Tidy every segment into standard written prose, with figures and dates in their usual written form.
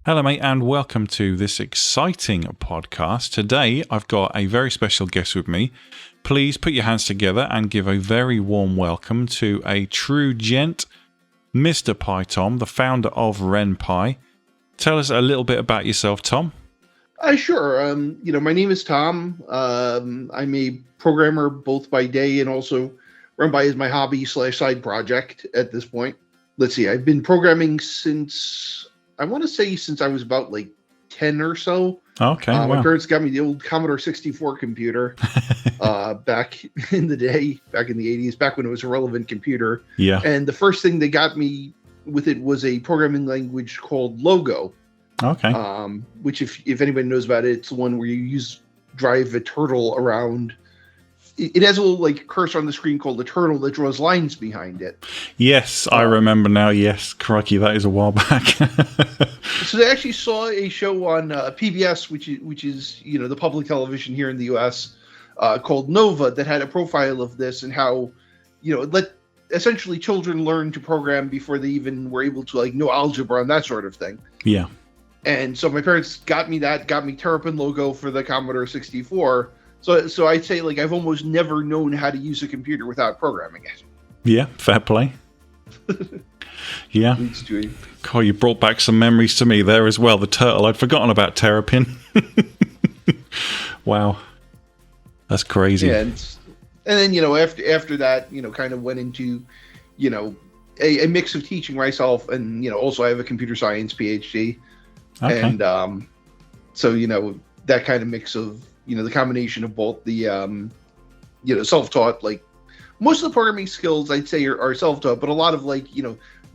Hello, mate, and welcome to this exciting podcast. Today, I've got a very special guest with me. Please put your hands together and give a very warm welcome to a true gent, Mr. PyTom, the founder of RenPy. Tell us a little bit about yourself, Tom. Sure. My name is Tom. I'm a programmer both by day and also RenPy is my hobby / side project at this point. Let's see, I've been programming since I was about like 10 or so. Okay. Wow. My parents got me the old Commodore 64 computer back in the day, back in the 80s, back when it was a relevant computer. Yeah. And the first thing they got me with it was a programming language called Logo. Okay. Which if anybody knows about it, it's the one where you drive a turtle around. It has a little like cursor on the screen called the turtle that draws lines behind it. Yes, I remember now. Yes, crikey, that is a while back. So they actually saw a show on PBS, which is the public television here in the U.S. Called Nova that had a profile of this and how let essentially children learn to program before they even were able to know algebra and that sort of thing. Yeah. And so my parents got me Terrapin Logo for the Commodore 64. So I'd say I've almost never known how to use a computer without programming it. Yeah, fair play. Yeah. God, you brought back some memories to me there as well. The turtle, I'd forgotten about Terrapin. Wow. That's crazy. Yeah, and then after that, kind of went into, a mix of teaching myself and also I have a computer science PhD. Okay. And so that kind of mix of the combination of both the self-taught, most of the programming skills I'd say are self-taught, but a lot of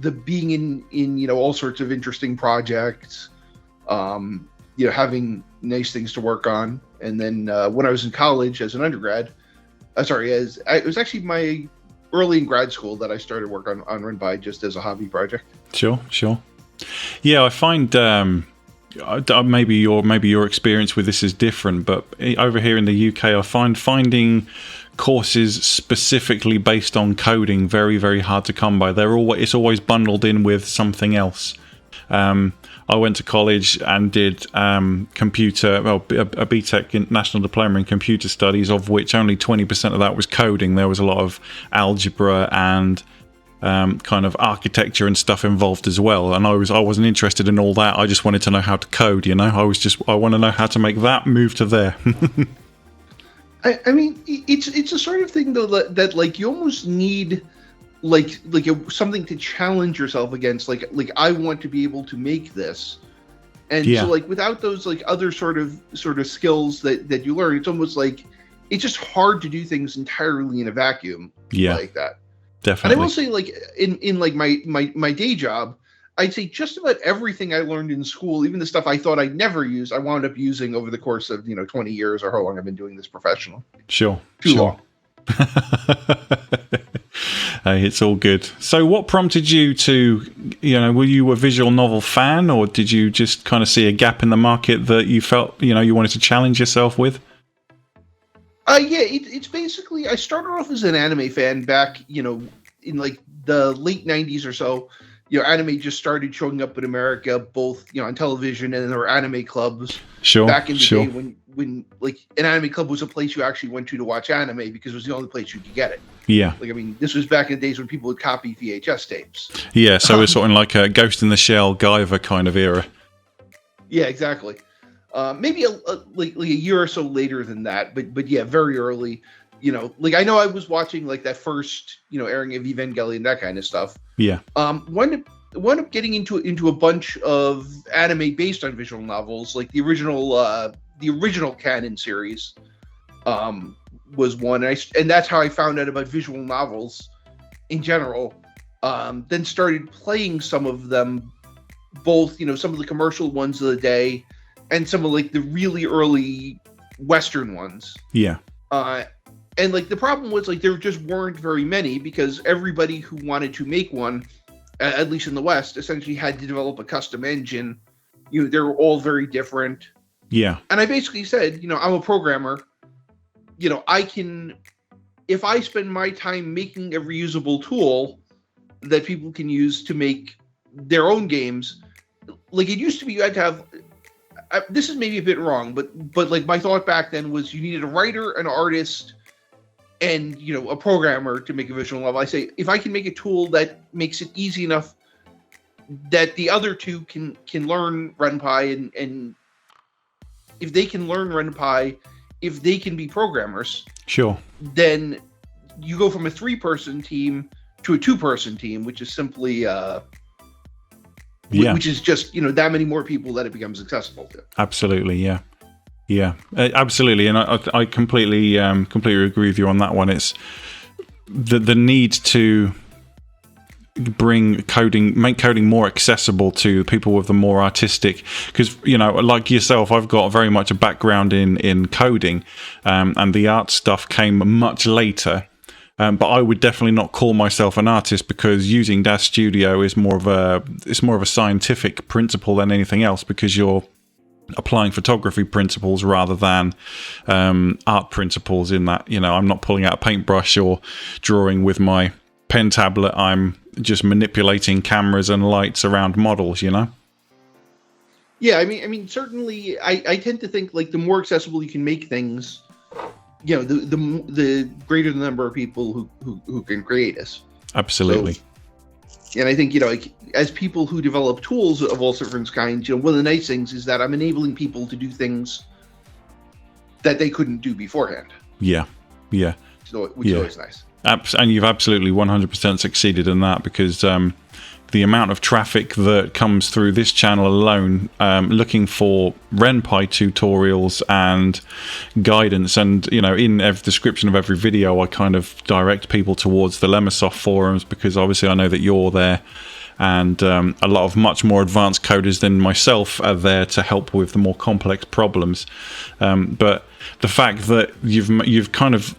the being in all sorts of interesting projects, having nice things to work on. And then when I was in college as an undergrad, it was actually my early in grad school that I started work on RenPy just as a hobby project. Sure. Yeah, I find maybe your experience with this is different, but over here in the UK, I find finding courses specifically based on coding very, very hard to come by. It's always bundled in with something else. I went to college and did a BTEC National Diploma in Computer Studies, of which only 20% of that was coding. There was a lot of algebra and kind of architecture and stuff involved as well, and I wasn't interested in all that. I just wanted to know how to code. I want to know how to make that move to there. I mean, it's a sort of thing though that you almost need something to challenge yourself against. I want to be able to make this, and so without those other sort of skills that you learn, it's almost it's just hard to do things entirely in a vacuum. Like that. Definitely. And I will say, in my day job, I'd say just about everything I learned in school, even the stuff I thought I'd never use, I wound up using over the course of 20 years or how long I've been doing this professional. Sure. Too long. Hey, it's all good. So what prompted you to, were you a visual novel fan, or did you just kind of see a gap in the market that you felt, you wanted to challenge yourself with? Yeah, it's basically, I started off as an anime fan back, in the late 90s or so. Anime just started showing up in America, both, on television, and there were anime clubs. Sure. Back in the day when an anime club was a place you actually went to watch anime because it was the only place you could get it. Yeah. This was back in the days when people would copy VHS tapes. Yeah, so it was sort of like a Ghost in the Shell, Guyver kind of era. Yeah, exactly. Maybe a year or so later than that, but yeah, very early. I know I was watching that first airing of Evangelion, that kind of stuff. Yeah. Wound up getting into a bunch of anime based on visual novels, the original canon series. Was one, and that's how I found out about visual novels in general. Then started playing some of them, both some of the commercial ones of the day, and some of the really early Western ones. Yeah. And the problem was there just weren't very many because everybody who wanted to make one, at least in the West, essentially had to develop a custom engine. They were all very different. Yeah. And I basically said, I'm a programmer. I can, if I spend my time making a reusable tool that people can use to make their own games, like it used to be you had to have. This is maybe a bit wrong, but like my thought back then was you needed a writer, an artist, and a programmer to make a visual novel. I say if I can make a tool that makes it easy enough that the other two can learn RenPy, and if they can learn RenPy, if they can be programmers, sure, then you go from a 3-person team to a 2-person team, which is simply which is just that many more people that it becomes accessible to. Absolutely, yeah, absolutely, and I completely agree with you on that one. It's the need to make coding more accessible to people with the more artistic, because like yourself, I've got very much a background in coding, and the art stuff came much later. But I would definitely not call myself an artist, because using DAZ Studio is more of a scientific principle than anything else, because you're applying photography principles rather than art principles. In that, I'm not pulling out a paintbrush or drawing with my pen tablet. I'm just manipulating cameras and lights around models. Yeah, I mean, certainly, I tend to think like the more accessible you can make things, the greater the number of people who can create this. Absolutely. So, and I think like as people who develop tools of all different kinds, one of the nice things is that I'm enabling people to do things that they couldn't do beforehand. Yeah. So, which is always nice. And you've absolutely 100% succeeded in that, because the amount of traffic that comes through this channel alone, looking for RenPy tutorials and guidance, and in the description of every video I kind of direct people towards the Lemosoft forums, because obviously I know that you're there, and a lot of much more advanced coders than myself are there to help with the more complex problems. But the fact that you've kind of,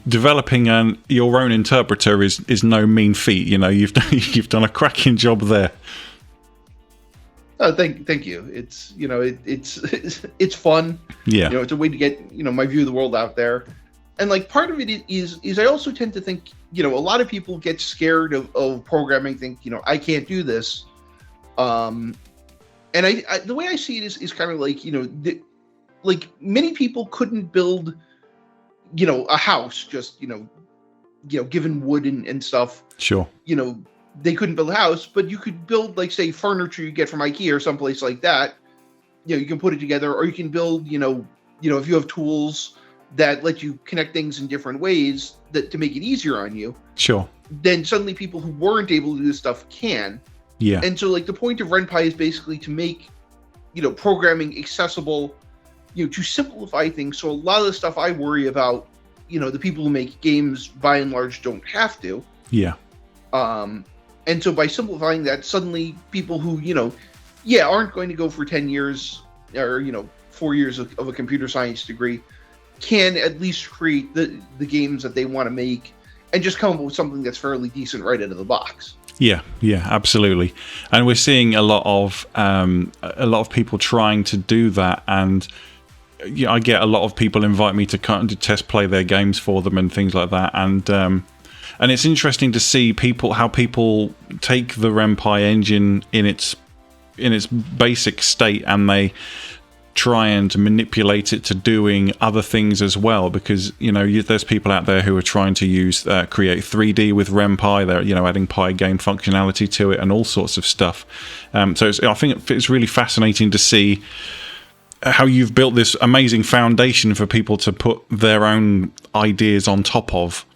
developing your own interpreter is no mean feat. You've done a cracking job there. Oh, thank you. It's it's fun. Yeah. It's a way to get my view of the world out there, and like part of it is I also tend to think a lot of people get scared of programming. Think I can't do this, and I the way I see it is kind of like like many people couldn't build a house just given wood and stuff. Sure. They couldn't build a house, but you could build like say furniture you get from IKEA or someplace like that. You can put it together, or you can build if you have tools that let you connect things in different ways to make it easier on you. Sure. Then suddenly people who weren't able to do this stuff can. Yeah. And so like the point of RenPy is basically to make programming accessible, to simplify things. So a lot of the stuff I worry about, the people who make games by and large don't have to. Yeah. And so by simplifying that, suddenly people who, aren't going to go for 10 years or, 4 years of a computer science degree can at least create the games that they want to make and just come up with something that's fairly decent right out of the box. Yeah, absolutely. And we're seeing a lot of people trying to do that, and I get a lot of people invite me to test play their games for them and things like that, and it's interesting to see how people take the RenPy engine in its basic state, and they try and manipulate it to doing other things as well, because there's people out there who are trying to create 3D with RenPy. They're adding Pygame functionality to it and all sorts of stuff. So I think it's really fascinating to see how you've built this amazing foundation for people to put their own ideas on top of.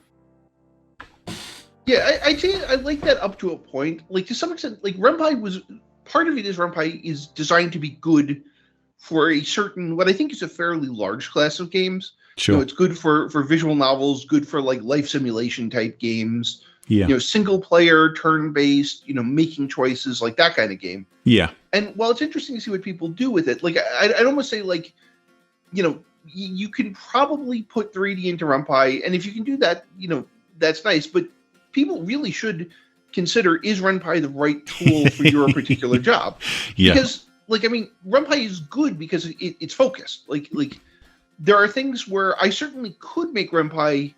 Yeah, I like that up to a point. Like to some extent, like RenPy was part of it is RenPy is designed to be good for a certain, what I think is a fairly large class of games. Sure. It's good for visual novels, good for like life simulation type games. Yeah. Single player, turn-based, making choices, like that kind of game. Yeah. And while it's interesting to see what people do with it, like I'd almost say like, you can probably put 3D into RenPy, and if you can do that, that's nice. But people really should consider, is RenPy the right tool for your particular job? Yeah. Because RenPy is good because it's focused. Like there are things where I certainly could make RenPy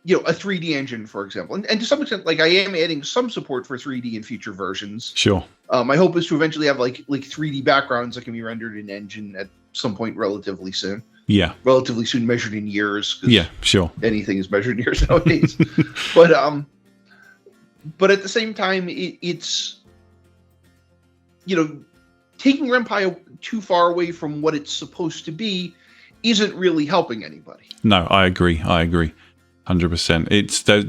a 3D engine, for example. And to some extent, like I am adding some support for 3D in future versions. Sure. My hope is to eventually have like 3D backgrounds that can be rendered in engine at some point relatively soon. Yeah. Relatively soon, measured in years. Yeah, sure. Anything is measured in years nowadays. But at the same time, it's, taking RenPy too far away from what it's supposed to be isn't really helping anybody. No, I agree. 100%.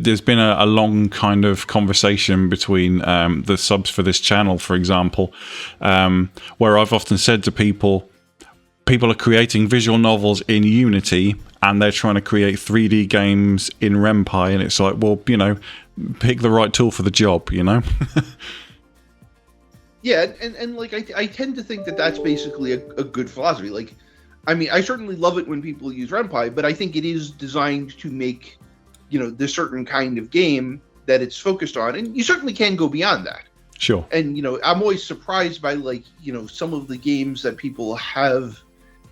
There's been a long kind of conversation between the subs for this channel, for example, where I've often said to people are creating visual novels in Unity and they're trying to create 3D games in RenPy, and it's like, well, pick the right tool for the job, Yeah, and like I tend to think that that's basically a good philosophy. Like, I mean, I certainly love it when people use RenPy, but I think it is designed to make, the certain kind of game that it's focused on, and you certainly can go beyond that. Sure. And I'm always surprised by some of the games that people have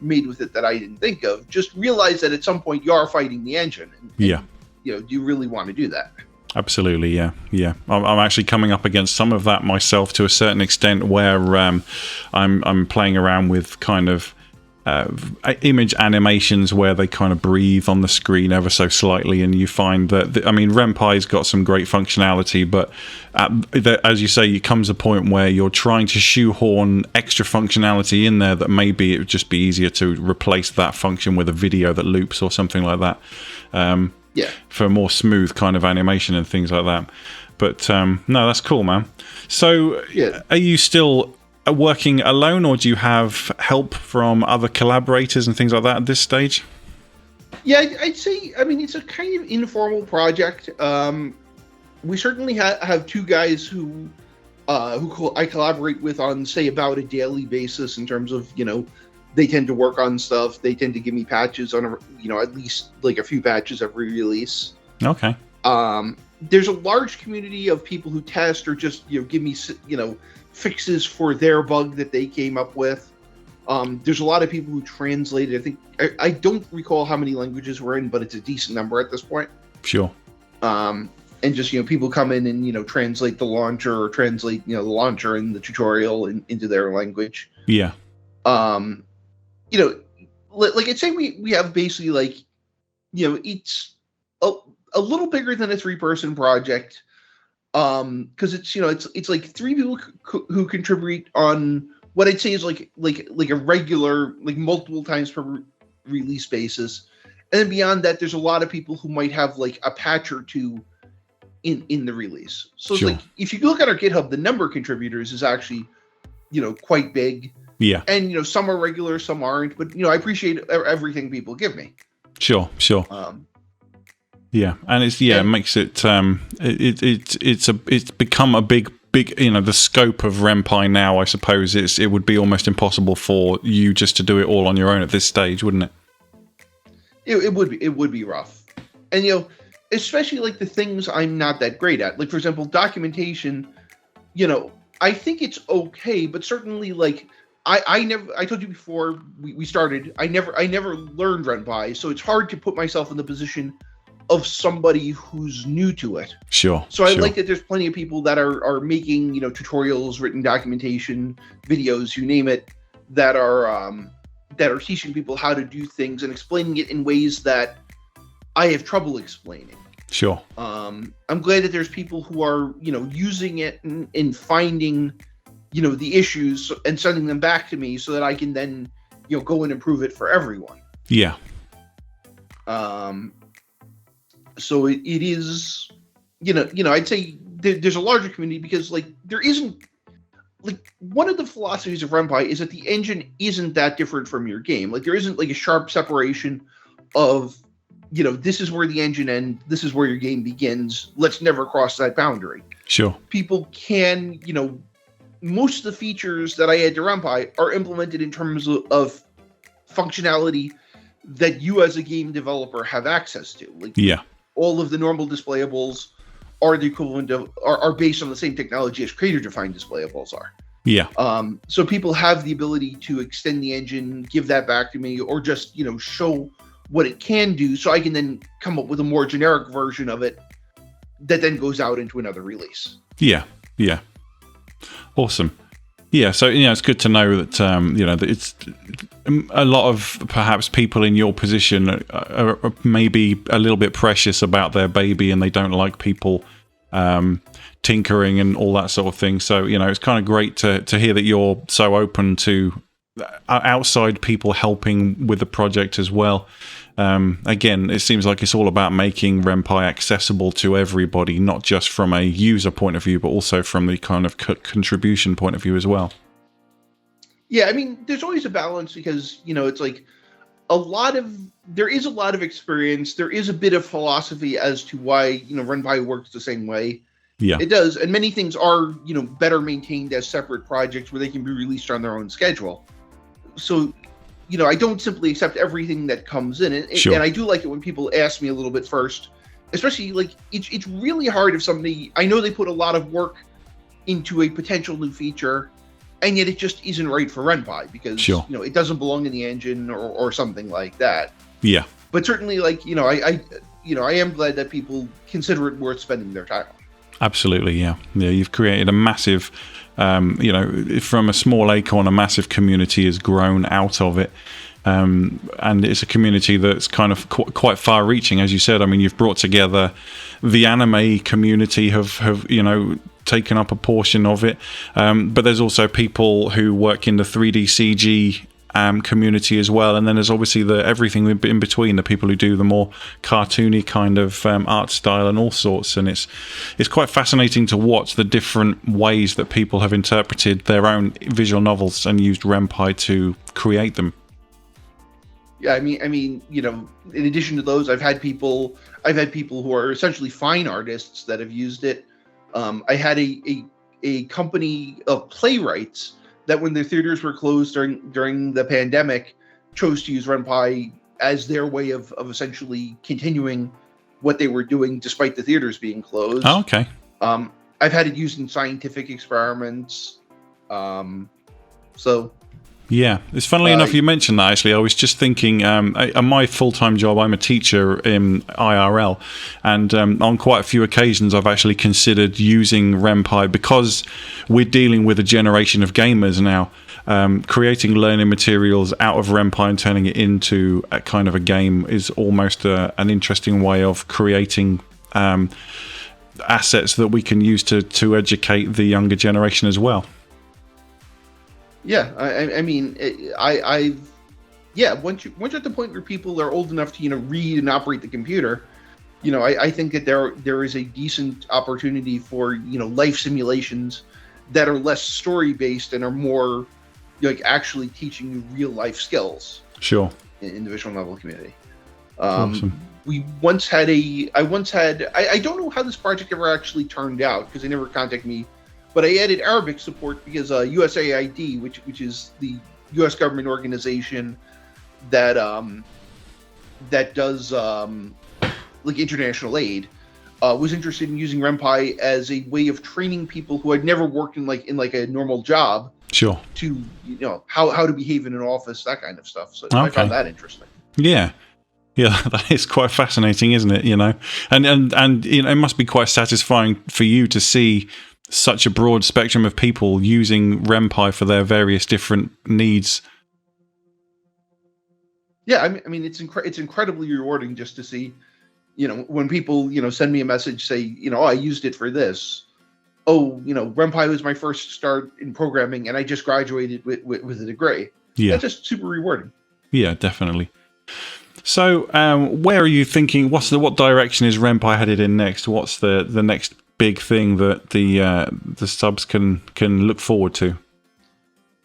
made with it that I didn't think of. Just realize that at some point you are fighting the engine. And, yeah. Do you really want to do that? Absolutely, yeah. I'm actually coming up against some of that myself to a certain extent, where I'm playing around with kind of image animations where they kind of breathe on the screen ever so slightly, and you find that RenPy's got some great functionality, but as you say, it comes a point where you're trying to shoehorn extra functionality in there that maybe it would just be easier to replace that function with a video that loops or something like that. Yeah, for more smooth kind of animation and things like that. But no, that's cool, man. So yeah. Are you still working alone, or do you have help from other collaborators and things like that at this stage? Yeah, I'd say, it's a kind of informal project. We certainly have two guys who I collaborate with on, say, about a daily basis in terms of, they tend to work on stuff. They tend to give me patches on, at least like a few patches every release. Okay. There's a large community of people who test or just, give me, fixes for their bug that they came up with. There's a lot of people who translate it. I don't recall how many languages we're in, but it's a decent number at this point. Sure. And just, people come in and, translate the launcher or translate, the launcher and the tutorial into their language. Yeah. Like I'd say we have basically like, it's a little bigger than a 3-person project. Because it's like 3 people who contribute on what I'd say is like a regular, like multiple times per release basis. And then beyond that, there's a lot of people who might have like a patch or two in the release. So sure. It's like, if you look at our GitHub, the number of contributors is actually, quite big. Yeah. And, some are regular, some aren't. But, I appreciate everything people give me. Sure. Yeah, and it makes it it's become a big the scope of RenPy now. I suppose it would be almost impossible for you just to do it all on your own at this stage, wouldn't it? It would be rough, and especially like the things I'm not that great at. Like, for example, documentation. I think it's okay, but certainly like I told you before we started. I never learned RenPy, so it's hard to put myself in the position of somebody who's new to it. Sure. So I like that there's plenty of people that are making, tutorials, written documentation, videos, you name it, that are teaching people how to do things and explaining it in ways that I have trouble explaining. Sure. I'm glad that there's people who are, using it and finding, the issues and sending them back to me so that I can then, go and improve it for everyone. Yeah. So it is, I'd say there's a larger community because like there isn't like one of the philosophies of RenPy is that the engine isn't that different from your game. Like there isn't like a sharp separation of, this is where the engine ends, this is where your game begins. Let's never cross that boundary. Sure. People can, most of the features that I add to RenPy are implemented in terms of functionality that you as a game developer have access to. Like, yeah. All of the normal displayables are the equivalent of are based on the same technology as creator-defined displayables are. Yeah. So people have the ability to extend the engine, give that back to me, or just show what it can do, so I can then come up with a more generic version of it that then goes out into another release. Yeah, yeah. Awesome. Yeah, so it's good to know that that it's a lot of perhaps people in your position are maybe a little bit precious about their baby, and they don't like people tinkering and all that sort of thing. So it's kind of great to hear that you're so open to outside people helping with the project as well. Again, it seems like it's all about making RenPy accessible to everybody, not just from a user point of view, but also from the kind of contribution point of view as well. Yeah, I mean, there's always a balance because, it's like there is a lot of experience. There is a bit of philosophy as to why, RenPy works the same way. Yeah, it does. And many things are, better maintained as separate projects where they can be released on their own schedule. So, I don't simply accept everything that comes in. Sure. And I do like it when people ask me a little bit first, especially like it's really hard if somebody, I know they put a lot of work into a potential new feature, and yet it just isn't right for RenPy because, sure, it doesn't belong in the engine or something like that. Yeah. But certainly, like, I am glad that people consider it worth spending their time on. Absolutely, yeah. Yeah, you've created a massive, from a small acorn, a massive community has grown out of it. And it's a community that's kind of quite far-reaching, as you said. I mean, you've brought together the anime community, have taken up a portion of it. But there's also people who work in the 3D CG community as well, and then there's obviously everything in between, the people who do the more cartoony kind of art style and all sorts. And it's quite fascinating to watch the different ways that people have interpreted their own visual novels and used RenPy to create them. Yeah, I mean, in addition to those, I've had people who are essentially fine artists that have used it. I had a company of playwrights that, when their theaters were closed during the pandemic, chose to use RenPy as their way of essentially continuing what they were doing despite the theaters being closed. Oh, okay. I've had it used in scientific experiments. So. Yeah, it's funnily enough you mentioned that. Actually, I was just thinking, on my full-time job, I'm a teacher in IRL, and on quite a few occasions I've actually considered using RenPy because we're dealing with a generation of gamers now. Creating learning materials out of RenPy and turning it into a kind of a game is almost an interesting way of creating assets that we can use to educate the younger generation as well. Yeah, I mean, once you're at the point where people are old enough to read and operate the computer, I think that there is a decent opportunity for life simulations that are less story based and are more like actually teaching you real life skills. Sure. In the visual novel community. Awesome. I don't know how this project ever actually turned out because they never contacted me. But I added Arabic support because USAID, which is the U.S. government organization that does like international aid, was interested in using RenPy as a way of training people who had never worked in a normal job. Sure. To how to behave in an office, that kind of stuff. So I found that interesting. Yeah. Yeah, that is quite fascinating, isn't it? And it must be quite satisfying for you to see such a broad spectrum of people using RenPy for their various different needs. Yeah, I mean it's incredibly rewarding just to see, when people send me a message, say, I used it for this. Oh, RenPy was my first start in programming, and I just graduated with a degree. Yeah, that's just super rewarding. Yeah, definitely. So, where are you thinking? What direction is RenPy headed in next? What's the next big thing that the subs can look forward to?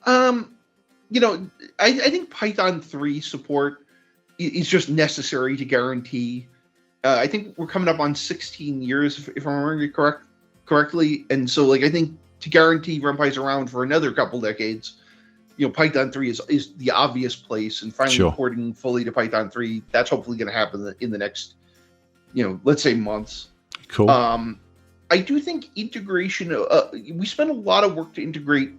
I think Python 3 support is just necessary to guarantee. I think we're coming up on 16 years, if I'm remembering correctly, and so I think to guarantee RenPy's around for another couple decades, Python 3 is the obvious place, and finally Sure. porting fully to Python 3, that's hopefully going to happen in the next, let's say months. Cool. I do think integration, we spent a lot of work to integrate.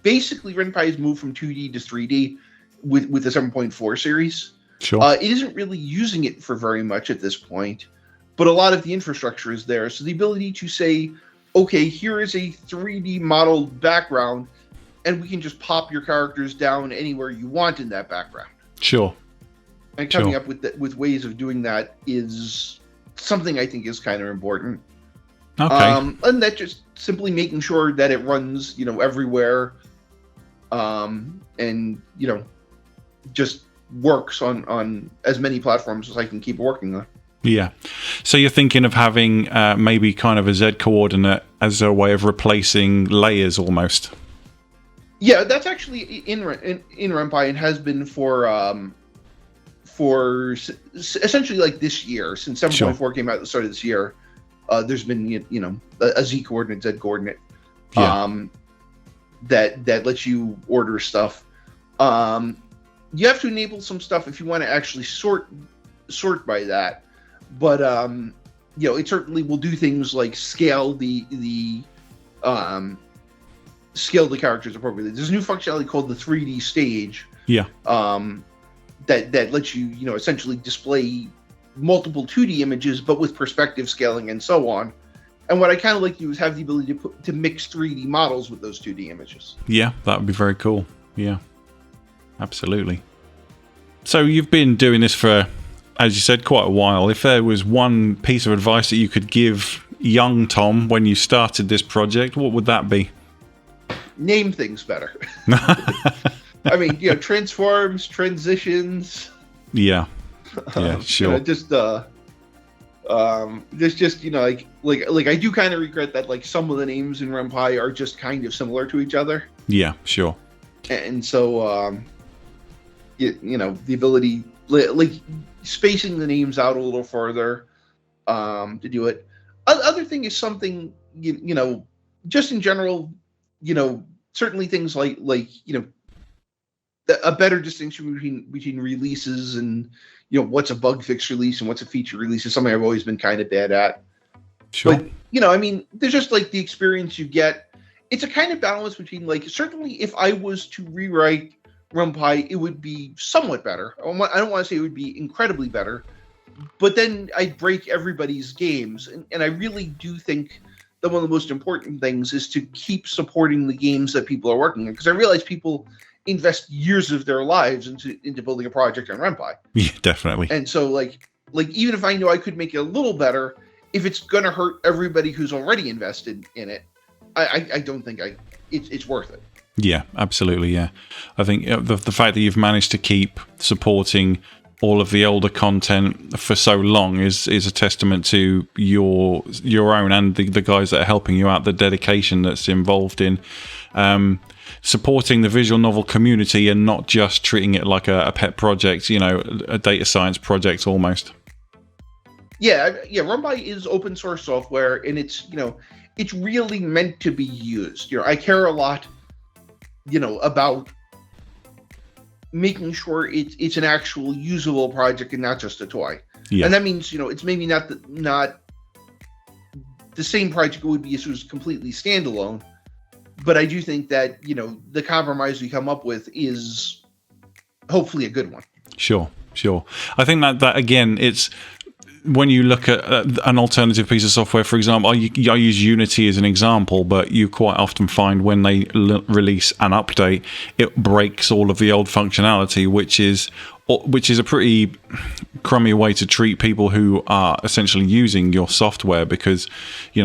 Basically, RenPy has moved from 2D to 3D with the 7.4 series. Sure. It isn't really using it for very much at this point, but a lot of the infrastructure is there. So the ability to say, okay, here is a 3D modeled background, and we can just pop your characters down anywhere you want in that background. Sure. And coming up with ways of doing that is something I think is kind of important. Okay. And that just simply making sure that it runs, everywhere, and just works on as many platforms as I can keep working on. Yeah. So you're thinking of having maybe kind of a Z coordinate as a way of replacing layers almost. Yeah, that's actually in RenPy and has been for essentially like this year, since 7.4 came out at the start of this year. There's been a Z coordinate, Z coordinate, that lets you order stuff. You have to enable some stuff if you want to actually sort by that, but it certainly will do things like scale the characters appropriately. There's a new functionality called the 3D stage. Yeah. That lets you essentially display multiple 2D images, but with perspective scaling and so on. And what I kind of like to do is have the ability to mix 3D models with those 2D images. Yeah, that would be very cool. Yeah, absolutely. So you've been doing this for, as you said, quite a while. If there was one piece of advice that you could give young Tom when you started this project, what would that be? Name things better. I mean, transforms, transitions. Yeah. Yeah, sure. Just I do kind of regret that like some of the names in RenPy are just kind of similar to each other. Yeah, sure. And so the ability like spacing the names out a little further to do it. Other thing is something just in general, certainly things like a better distinction between releases and what's a bug fix release and what's a feature release is something I've always been kind of bad at. Sure. But there's just like the experience you get. It's a kind of balance between like, certainly if I was to rewrite RenPy, it would be somewhat better. I don't want to say it would be incredibly better, but then I'd break everybody's games. And I really do think that one of the most important things is to keep supporting the games that people are working on, because I realize people invest years of their lives into building a project on RenPy. Yeah, definitely. And so like even if I know I could make it a little better, if it's gonna hurt everybody who's already invested in it, I don't think it's worth it. Yeah, absolutely. Yeah, I think the fact that you've managed to keep supporting all of the older content for so long is a testament to your own and the guys that are helping you out, the dedication that's involved in supporting the visual novel community and not just treating it like a pet project, a data science project almost. Yeah, RenPy is open source software, and it's it's really meant to be used. I care a lot, about making sure it's an actual usable project and not just a toy. Yeah. And that means it's maybe not the same project it would be if it was completely standalone, but I do think that the compromise we come up with is hopefully a good one. Sure. I think that again, it's when you look at an alternative piece of software, for example, I use Unity as an example, but you quite often find when they release an update, it breaks all of the old functionality, which is a pretty crummy way to treat people who are essentially using your software, because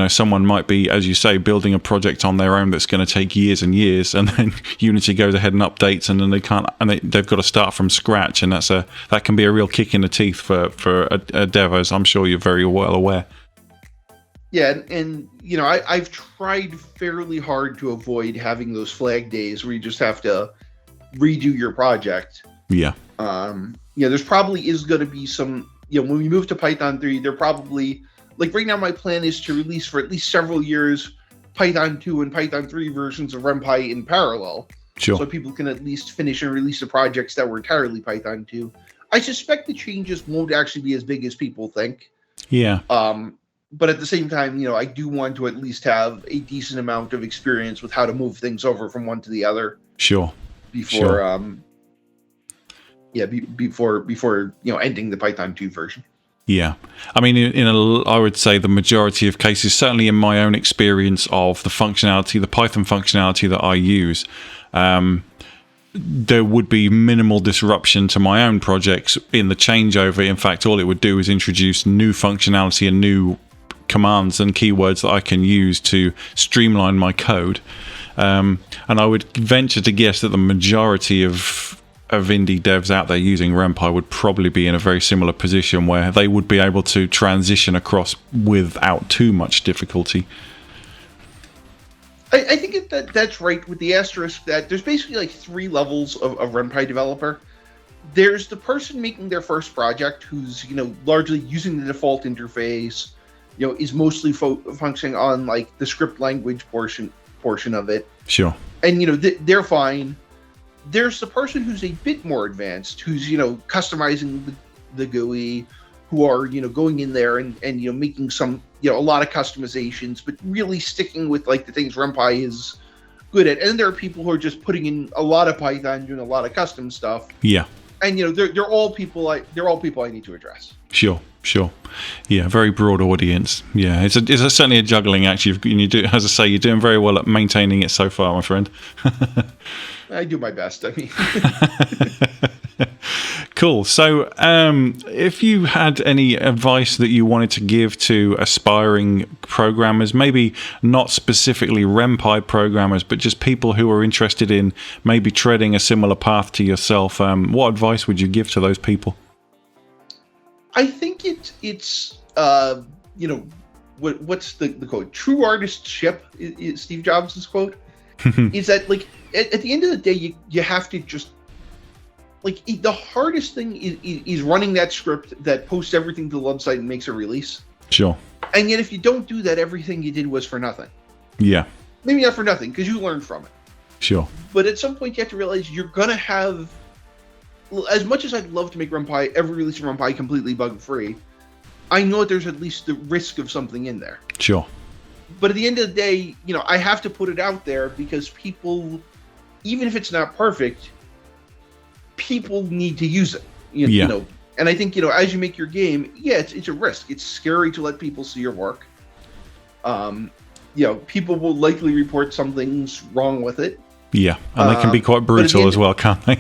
someone might be, as you say, building a project on their own that's going to take years and years, and then Unity goes ahead and updates, and then they've got to start from scratch, and that can be a real kick in the teeth for a dev, as I'm sure you're very well aware. Yeah, and I've tried fairly hard to avoid having those flag days where you just have to redo your project. Yeah. There's probably is going to be some, when we move to Python 3, there probably, like right now my plan is to release for at least several years Python 2 and Python 3 versions of RenPy in parallel. Sure. So people can at least finish and release the projects that were entirely Python 2. I suspect the changes won't actually be as big as people think. Yeah. But at the same time, I do want to at least have a decent amount of experience with how to move things over from one to the other. Sure. Before, before ending the Python 2 version. Yeah, I mean, I would say the majority of cases, certainly in my own experience of the functionality, the Python functionality that I use, there would be minimal disruption to my own projects in the changeover. In fact, all it would do is introduce new functionality and new commands and keywords that I can use to streamline my code. And I would venture to guess that the majority of indie devs out there using RenPy would probably be in a very similar position where they would be able to transition across without too much difficulty. I think that's right, with the asterisk that there's basically like 3 levels of RenPy developer. There's the person making their first project who's, largely using the default interface, is mostly functioning on like the script language portion of it. Sure. And, they're fine. There's the person who's a bit more advanced, who's, customizing the GUI, who are, going in there and making some, a lot of customizations, but really sticking with like the things RenPy is good at. And there are people who are just putting in a lot of Python, doing a lot of custom stuff. Yeah. And, they're all people I need to address. Sure. Yeah, very broad audience. Yeah, it's certainly a juggling act. You do, as I say, you're doing very well at maintaining it so far, my friend. I do my best. I mean, cool. So, if you had any advice that you wanted to give to aspiring programmers, maybe not specifically RenPy programmers, but just people who are interested in maybe treading a similar path to yourself, what advice would you give to those people? I think it's what's the quote? True artistship is Steve Jobs' quote. Is that like at the end of the day, you have to just like the hardest thing is running that script that posts everything to the website and makes a release. Sure. And yet, if you don't do that, everything you did was for nothing. Yeah. Maybe not for nothing, because you learned from it. Sure. But at some point, you have to realize you're gonna have. As much as I'd love to make RenPy, every release of RenPy completely bug-free, I know that there's at least the risk of something in there. Sure. But at the end of the day, I have to put it out there because people, even if it's not perfect, people need to use it. You know, and I think, as you make your game, it's a risk. It's scary to let people see your work. People will likely report something's wrong with it. Yeah, and they can be quite brutal as well, can't they?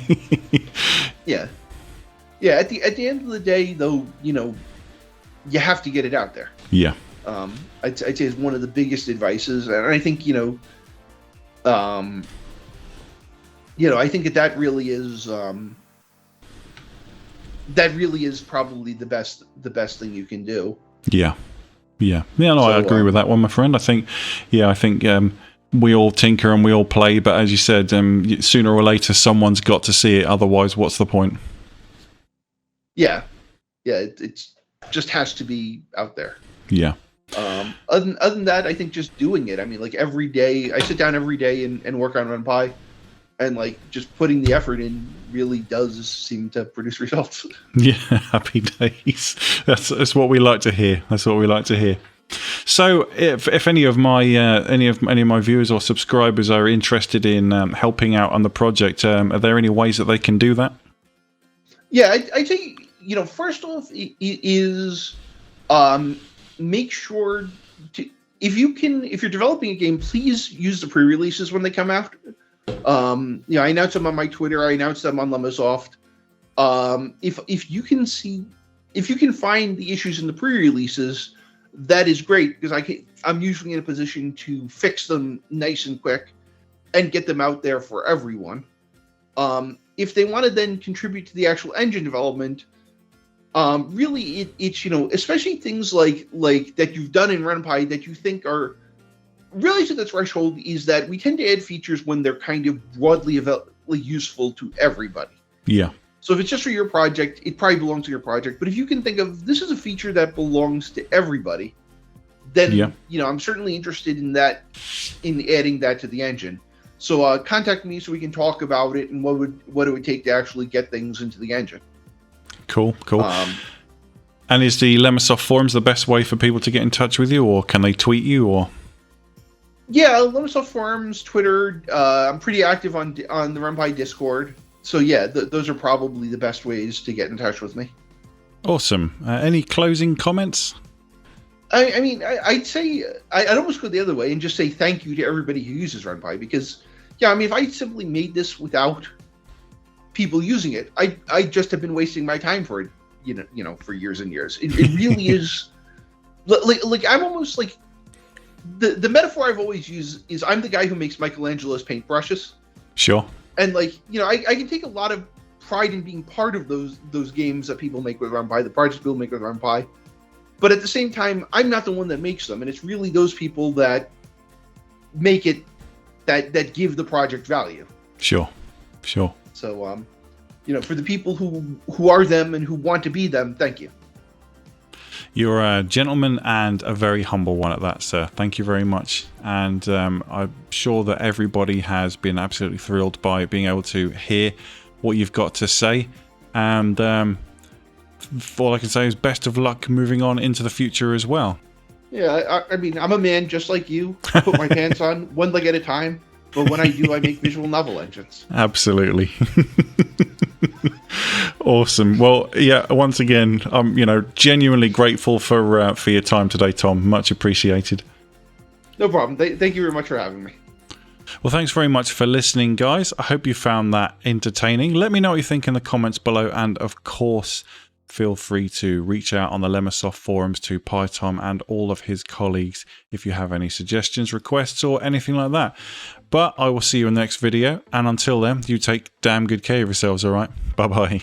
Yeah. At the end of the day, though, you have to get it out there. Yeah. I'd say it's one of the biggest advices, and I think I think that really is probably the best thing you can do. Yeah. I agree with that one, my friend. I think we all tinker and we all play, but as you said, sooner or later someone's got to see it. Otherwise, what's the point? Yeah, it just has to be out there. Yeah. Other than that, I think just doing it. I mean, like every day, I sit down every day and work on RenPy, and like just putting the effort in really does seem to produce results. Yeah, happy days. That's what we like to hear. So, if any of my viewers or subscribers are interested in helping out on the project, are there any ways that they can do that? Yeah, I think first off is make sure to if you're developing a game, please use the pre-releases when they come out. I announce them on my Twitter. I announce them on Lemosoft. If you can find the issues in the pre-releases, that is great, because I'm usually in a position to fix them nice and quick and get them out there for everyone. If they want to then contribute to the actual engine development, really it's especially things like that you've done in RenPy that you think are really to the threshold, is that we tend to add features when they're kind of broadly useful to everybody. Yeah. So if it's just for your project, it probably belongs to your project. But if you can think of this is a feature that belongs to everybody, then I'm certainly interested in that, in adding that to the engine. So contact me so we can talk about it and what it would take to actually get things into the engine. Cool. And is the Lemosoft forums the best way for people to get in touch with you, or can they tweet you, or? Yeah, Lemosoft forums, Twitter. I'm pretty active on the RenPy Discord. So yeah, those are probably the best ways to get in touch with me. Awesome. Any closing comments? I mean, I'd say I'd almost go the other way and just say thank you to everybody who uses RenPy, because, yeah, I mean, if I simply made this without people using it, I just have been wasting my time for it, for years and years. It really is, like I'm almost like, the metaphor I've always used is I'm the guy who makes Michelangelo's paintbrushes. Sure. And like, I can take a lot of pride in being part of those games that people make with RenPy, the projects people make with RenPy. But at the same time, I'm not the one that makes them, and it's really those people that make it, that give the project value. Sure. So, for the people who are them and who want to be them, thank you. You're a gentleman and a very humble one at that, sir. Thank you very much. And I'm sure that everybody has been absolutely thrilled by being able to hear what you've got to say. And all I can say is best of luck moving on into the future as well. Yeah, I mean, I'm a man just like you. I put my pants on one leg at a time. But when I do, I make visual novel engines. Absolutely. Awesome. Well, yeah, once again, I'm genuinely grateful for your time today, Tom. Much appreciated. No problem. Thank you very much for having me. Well, thanks very much for listening, guys. I hope you found that entertaining. Let me know what you think in the comments below. And of course, feel free to reach out on the Lemonsoft forums to PyTom and all of his colleagues if you have any suggestions, requests, or anything like that. But I will see you in the next video. And until then, you take damn good care of yourselves, all right? Bye-bye.